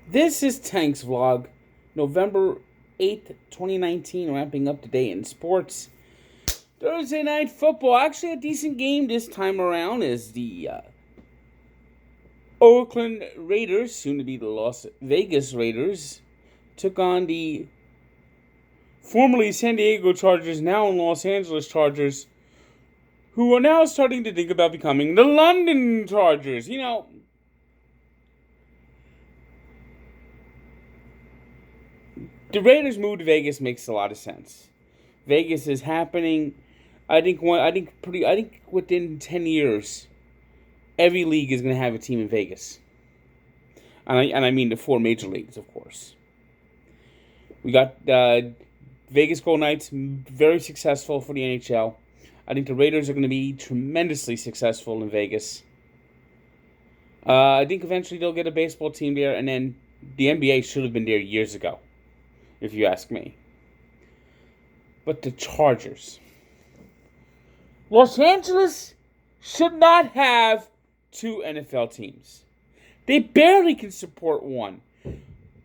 This is Tank's Vlog, November 8th, 2019, ramping up today in sports. Thursday night football, actually a decent game this time around, as the Oakland Raiders, soon to be the Las Vegas Raiders, took on the formerly San Diego Chargers, now Los Angeles Chargers, who are now starting to think about becoming the London Chargers. The Raiders' move to Vegas makes a lot of sense. Vegas is happening. I think within 10 years, every league is going to have a team in Vegas, and I mean the four major leagues, of course. We got Vegas Golden Knights, very successful for the NHL. I think the Raiders are going to be tremendously successful in Vegas. I think eventually they'll get a baseball team there, and then the NBA should have been there years ago, if you ask me. But the Chargers. Los Angeles should not have two NFL teams. They barely can support one.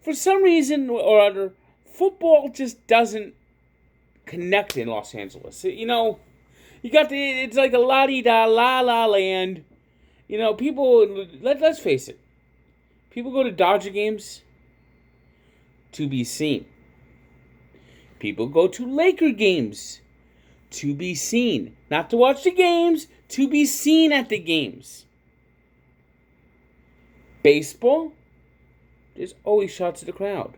For some reason or other, football just doesn't connect in Los Angeles. It's like a la-di-da, la-la land. People, let's face it. People go to Dodger games to be seen. People go to Laker games to be seen. Not to watch the games, to be seen at the games. Baseball, there's always shots of the crowd.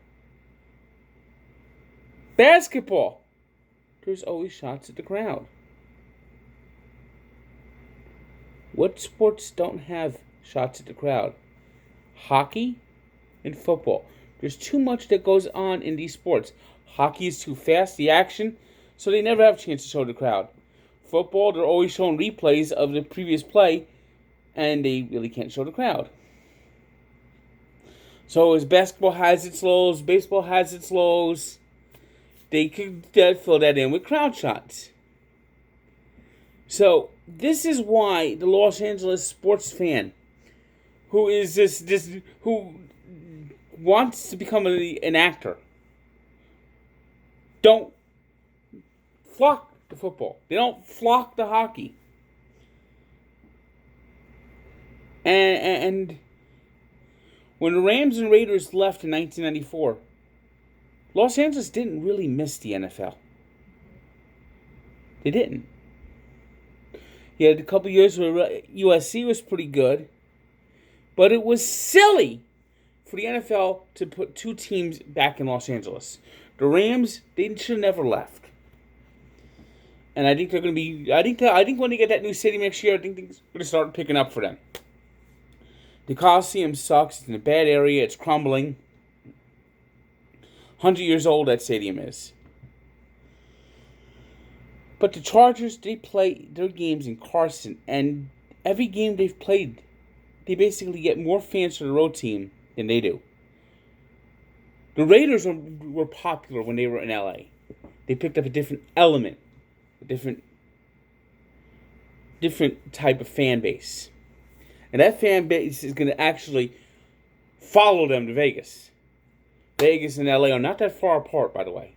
Basketball, there's always shots of the crowd. What sports don't have shots of the crowd? Hockey and football. There's too much that goes on in these sports. Hockey is too fast, the action, so they never have a chance to show the crowd. Football, they're always showing replays of the previous play, and they really can't show the crowd. So as basketball has its lows, baseball has its lows, they could fill that in with crowd shots. So this is why the Los Angeles sports fan, who is who wants to become an actor, don't flock to football. They don't flock to hockey. And when the Rams and Raiders left in 1994, Los Angeles didn't really miss the NFL. They didn't. He had a couple years where USC was pretty good, but it was silly for the NFL to put two teams back in Los Angeles. The Rams, they should have never left. And I think they're going to be. I think when they get that new stadium next year, I think things are going to start picking up for them. The Coliseum sucks. It's in a bad area. It's crumbling. 100 years old that stadium is. But the Chargers, they play their games in Carson, and every game they've played, they basically get more fans for the road team than they do. The Raiders were popular when they were in LA. They picked up a different element, a different type of fan base. And that fan base is going to actually follow them to Vegas. Vegas and LA are not that far apart, by the way.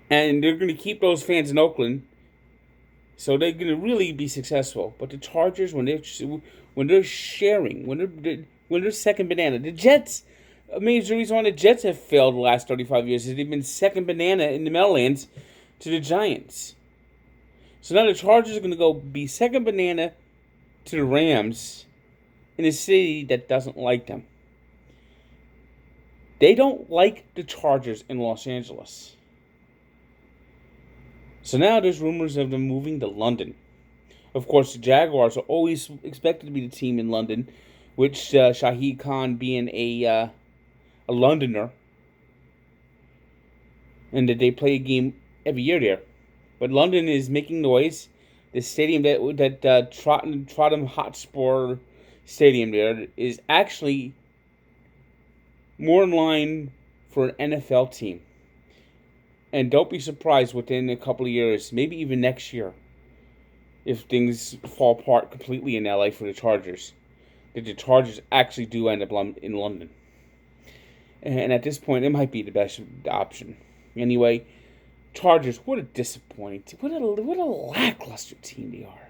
And they're going to keep those fans in Oakland, so they're going to really be successful. But the Chargers, when they're sharing, when they're second banana, the Jets. I mean, the reason why the Jets have failed the last 35 years is they've been second banana in the Meadowlands to the Giants. So now the Chargers are going to go be second banana to the Rams in a city that doesn't like them. They don't like the Chargers in Los Angeles. So now there's rumors of them moving to London. Of course, the Jaguars are always expected to be the team in London, which Shahid Khan being a Londoner, and that they play a game every year there. But London is making noise. The stadium that Tottenham Hotspur Stadium there is actually more in line for an NFL team. And don't be surprised within a couple of years, maybe even next year, if things fall apart completely in LA for the Chargers. that the Chargers actually do end up in London. And at this point, it might be the best option. Anyway, Chargers, what a disappointing team. What a lackluster team they are.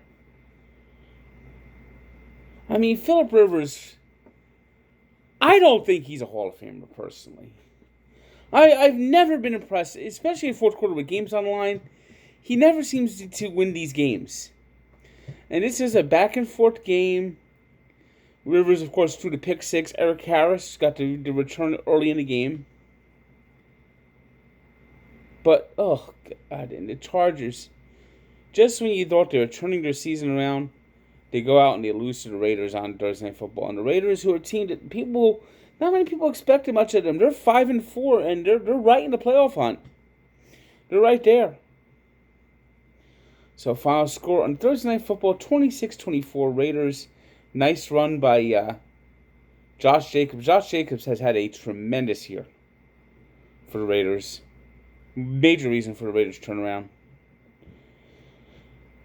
I mean, Phillip Rivers, I don't think he's a Hall of Famer, personally. I've never been impressed, especially in fourth quarter with games on the line. He never seems to win these games. And this is a back-and-forth game. Rivers, of course, threw the pick six. Eric Harris got the return early in the game. But, oh, God, and the Chargers, just when you thought they were turning their season around, they go out and they lose to the Raiders on Thursday Night Football. And the Raiders, who are a team that not many people expected much of them. They're 5-4, and they're right in the playoff hunt. They're right there. So, final score on Thursday Night Football, 26-24 Raiders. Nice run by Josh Jacobs. Josh Jacobs has had a tremendous year for the Raiders. Major reason for the Raiders' turnaround.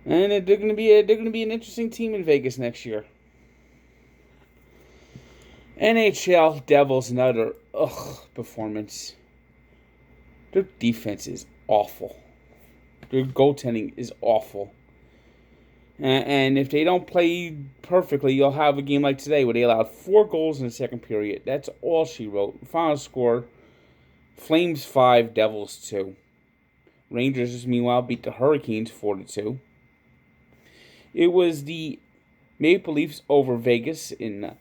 And they're going to be an interesting team in Vegas next year. NHL Devils, another performance. Their defense is awful. Their goaltending is awful. And if they don't play perfectly, you'll have a game like today where they allowed 4 goals in the second period. That's all she wrote. Final score, Flames 5, Devils 2. Rangers, meanwhile, beat the Hurricanes 4-2. It was the Maple Leafs over Vegas in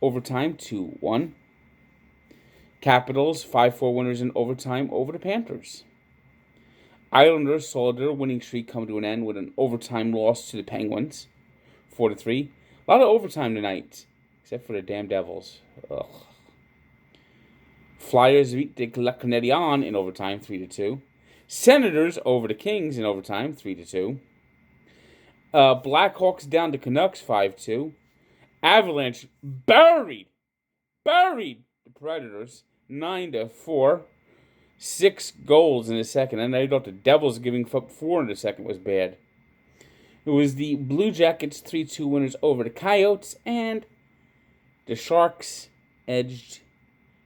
overtime, 2-1. Capitals, 5-4 winners in overtime over the Panthers. Islanders saw their winning streak come to an end with an overtime loss to the Penguins, 4-3. A lot of overtime tonight, except for the damn Devils. Ugh. Flyers beat the Canadiens in overtime, 3-2. Senators over the Kings in overtime, 3-2. Blackhawks down the Canucks, 5-2. Avalanche buried the Predators, 9-4. 6 goals in the second, and I thought the Devils giving up 4 in the second was bad. It was the Blue Jackets 3-2 winners over the Coyotes, and the Sharks edged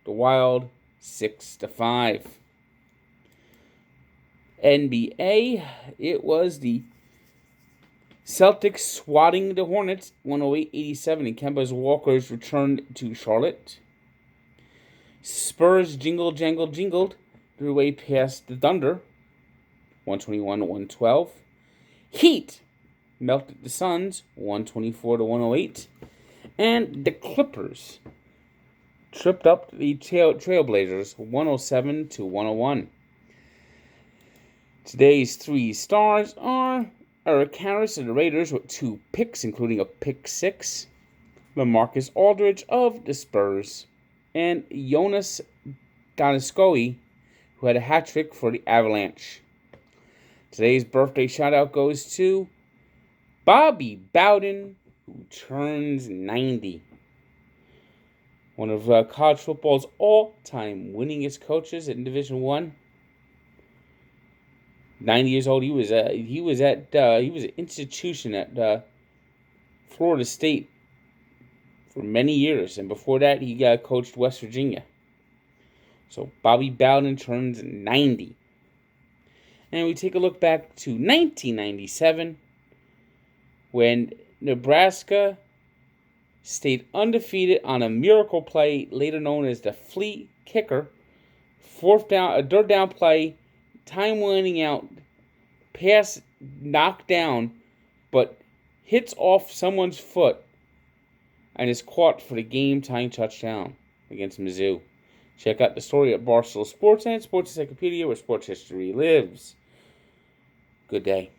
the Wild 6-5. NBA, it was the Celtics swatting the Hornets 108-87, and Kemba Walker's returned to Charlotte. Spurs jingled their way past the Thunder, 121-112. Heat melted the Suns, 124-108. And the Clippers tripped up the Trailblazers, 107-101. Today's 3 stars are Eric Harris of the Raiders with 2 picks, including a pick 6. LaMarcus Aldridge of the Spurs. And Jonas Donskoy, who had a hat trick for the Avalanche. Today's birthday shout-out goes to Bobby Bowden, who turns 90. One of college football's all-time winningest coaches in Division I. 90 years old. He was an institution at Florida State for many years, and before that, he coached West Virginia. So Bobby Bowden turns 90. And we take a look back to 1997, when Nebraska stayed undefeated on a miracle play, later known as the flea kicker. A third down play, time winding out, pass knocked down, but hits off someone's foot and is caught for the game-tying touchdown against Mizzou. Check out the story at Barstool Sports and Sports Encyclopedia, where sports history lives. Good day.